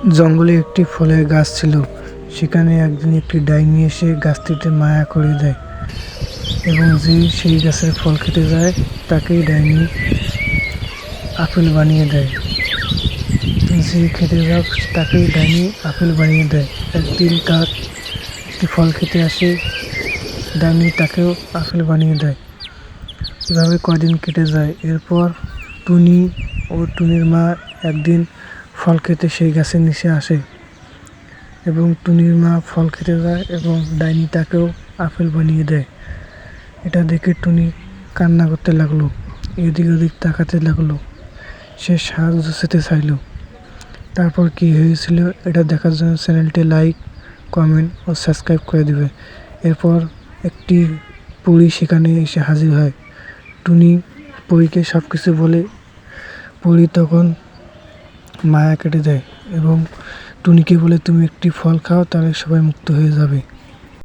জঙ্গলে একটি ফলের গাছ ছিল। সেখানে একদিন একটি ডাইনি এসে গাছটিতে মায়া করে দেয় এবং যে সেই গাছের ফল খেতে যায় তাকেই ডাইনি আপেল বানিয়ে দেয়। যে খেতে যাক তাকেই ডাইনি আপেল বানিয়ে দেয়। একদিন তার একটি ফল খেতে আসে, ডাইনি তাকেও আপেল বানিয়ে দেয়। এভাবে কয়দিন কেটে যায়। এরপর টুনি ও টুনির মা একদিন ফল খেতে সেই গাছের নিচে আসে এবং টুনির মা ফল খেতে যায় এবং ডাইনি তাকেও আপেল বানিয়ে দেয়। এটা দেখে টুনি কান্না করতে লাগলো, এদিক ওদিক তাকাতে লাগলো, সে সাহায্য চেতে চাইল। তারপর কি হয়েছিল এটা দেখার জন্য চ্যানেলটি লাইক, কমেন্ট ও সাবস্ক্রাইব করে দিবে। এরপর একটি পরী সেখানে এসে হাজির হয়। টুনি পরীকে সব কিছু বলে। পরী তখন মায়া কেটে দেয় এবং টুনিকে বলে, তুমি একটি ফল খাও, তাহলে সবাই মুক্ত হয়ে যাবে।